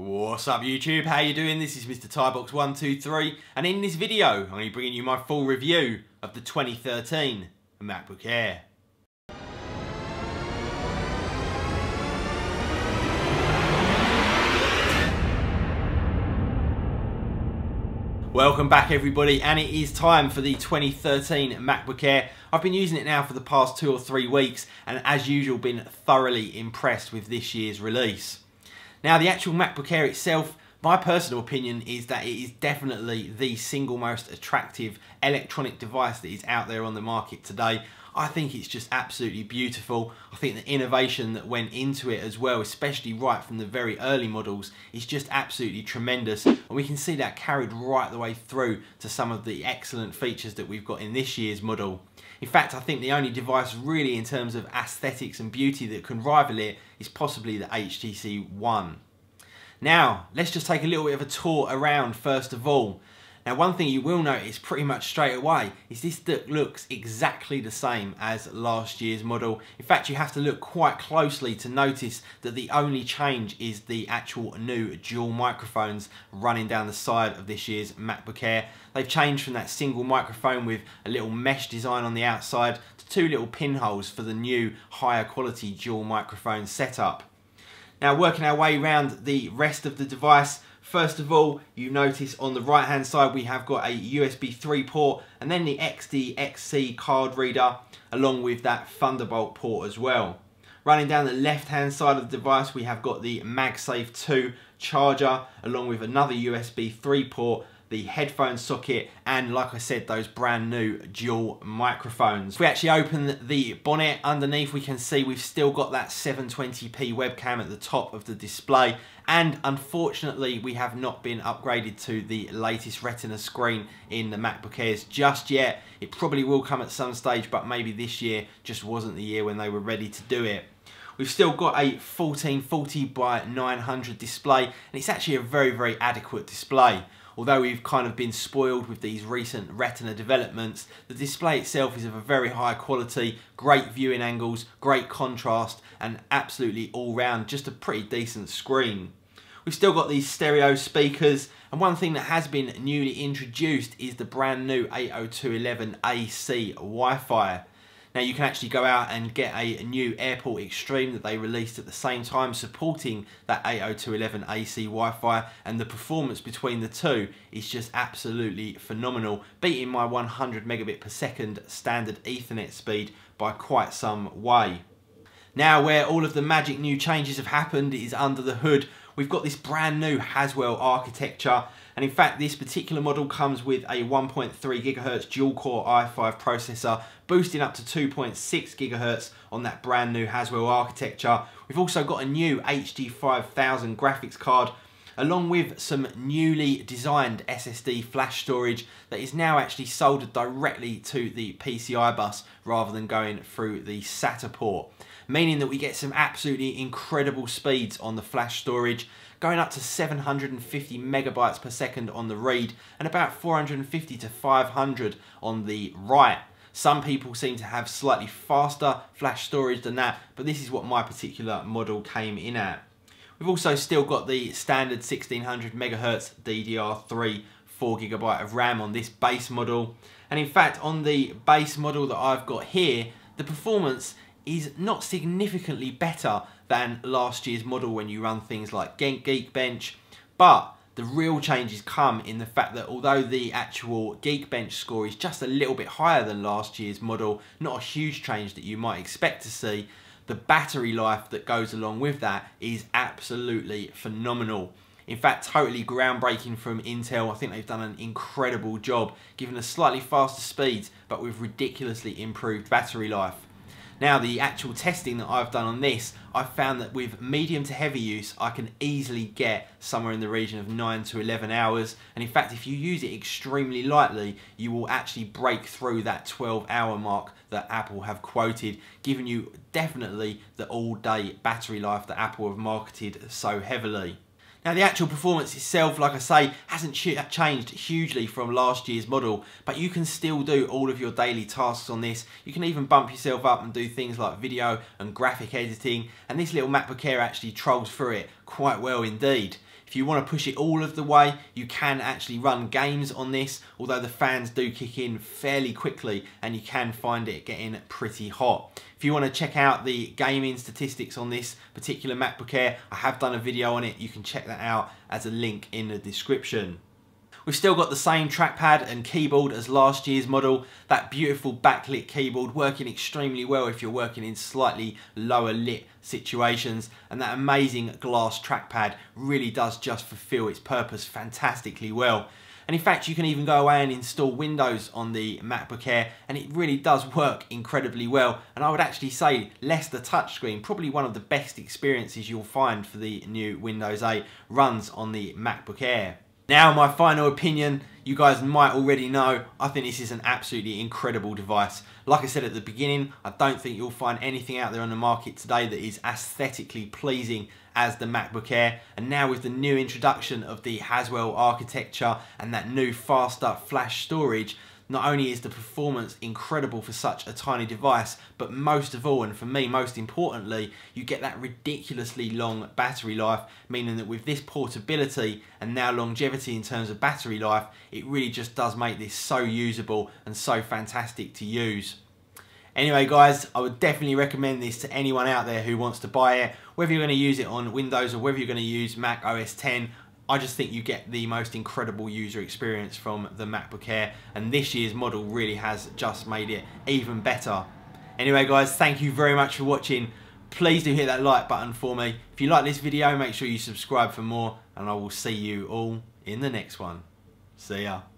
What's up YouTube, how you doing? This is Mr. Tybox123 and in this video I'm going to be bringing you my full review of the 2013 MacBook Air. Welcome back everybody, and it is time for the 2013 MacBook Air. I've been using it now for the past 2 or 3 weeks and as usual been thoroughly impressed with this year's release. Now the actual MacBook Air itself, my personal opinion is that it is definitely the single most attractive electronic device that is out there on the market today. I think it's just absolutely beautiful. I think the innovation that went into it as well, especially right from the very early models, is just absolutely tremendous. And we can see that carried right the way through to some of the excellent features that we've got in this year's model. In fact, I think the only device really in terms of aesthetics and beauty that can rival it is possibly the HTC One. Now, let's just take a little bit of a tour around first of all. Now, one thing you will notice pretty much straight away is this looks exactly the same as last year's model. In fact, you have to look quite closely to notice that the only change is the actual new dual microphones running down the side of this year's MacBook Air. They've changed from that single microphone with a little mesh design on the outside to 2 little pinholes for the new higher quality dual microphone setup. Now, working our way around the rest of the device, first of all, you notice on the right hand side we have got a USB 3 port and then the XD-XC card reader along with that Thunderbolt port as well. Running down the left hand side of the device we have got the MagSafe 2 charger along with another USB 3 port, the headphone socket, and like I said, those brand new dual microphones. If we actually open the bonnet underneath, we can see we've still got that 720p webcam at the top of the display, and unfortunately we have not been upgraded to the latest Retina screen in the MacBook Airs just yet. It probably will come at some stage, but maybe this year just wasn't the year when they were ready to do it. We've still got a 1440 by 900 display, and it's actually a very adequate display. Although we've kind of been spoiled with these recent Retina developments, the display itself is of a very high quality, great viewing angles, great contrast, and absolutely all round just a pretty decent screen. We've still got these stereo speakers, and one thing that has been newly introduced is the brand new 802.11ac Wi-Fi. Now you can actually go out and get a new Airport Extreme that they released at the same time supporting that 802.11ac Wi-Fi, and the performance between the two is just absolutely phenomenal, beating my 100 megabit per second standard Ethernet speed by quite some way. Now where all of the magic new changes have happened is under the hood. We've got this brand new Haswell architecture, and in fact this particular model comes with a 1.3 GHz dual-core i5 processor boosting up to 2.6 GHz on that brand new Haswell architecture. We've also got a new HD 5000 graphics card along with some newly designed SSD flash storage that is now actually soldered directly to the PCI bus rather than going through the SATA port, meaning that we get some absolutely incredible speeds on the flash storage, going up to 750 megabytes per second on the read and about 450 to 500 on the write. Some people seem to have slightly faster flash storage than that, but this is what my particular model came in at. We've also still got the standard 1600 MHz DDR3 4GB of RAM on this base model, and in fact on the base model that I've got here, the performance is not significantly better than last year's model when you run things like Geekbench, but the real changes come in the fact that although the actual Geekbench score is just a little bit higher than last year's model, not a huge change that you might expect to see, the battery life that goes along with that is absolutely phenomenal. In fact, totally groundbreaking from Intel. I think they've done an incredible job, giving us slightly faster speeds, but with ridiculously improved battery life. Now, the actual testing that I've done on this, I've found that with medium to heavy use, I can easily get somewhere in the region of 9 to 11 hours. And in fact, if you use it extremely lightly, you will actually break through that 12-hour mark that Apple have quoted, giving you definitely the all-day battery life that Apple have marketed so heavily. Now the actual performance itself, like I say, hasn't changed hugely from last year's model, but you can still do all of your daily tasks on this. You can even bump yourself up and do things like video and graphic editing, and this little MacBook Air actually trolls through it quite well indeed. If If you want to push it all of the way, you can actually run games on this, although the fans do kick in fairly quickly and you can find it getting pretty hot. If you want to check out the gaming statistics on this particular MacBook Air, I have done a video on it. You can check that out as a link in the description. We've still got the same trackpad and keyboard as last year's model. That beautiful backlit keyboard working extremely well if you're working in slightly lower lit situations. And that amazing glass trackpad really does just fulfill its purpose fantastically well. And in fact, you can even go away and install Windows on the MacBook Air, and it really does work incredibly well. And I would actually say, less the touchscreen, probably one of the best experiences you'll find for the new Windows 8 runs on the MacBook Air. Now, my final opinion, you guys might already know, I think this is an absolutely incredible device. Like I said at the beginning, I don't think you'll find anything out there on the market today that is aesthetically pleasing as the MacBook Air. And now with the new introduction of the Haswell architecture and that new faster flash storage, not only is the performance incredible for such a tiny device, but most of all, and for me most importantly, you get that ridiculously long battery life, meaning that with this portability and now longevity in terms of battery life, it really just does make this so usable and so fantastic to use. Anyway guys, I would definitely recommend this to anyone out there who wants to buy it, whether you're going to use it on Windows or whether you're going to use Mac OS X. I just think you get the most incredible user experience from the MacBook Air, and this year's model really has just made it even better. Anyway guys, thank you very much for watching. Please do hit that like button for me. If you like this video, make sure you subscribe for more, and I will see you all in the next one. See ya.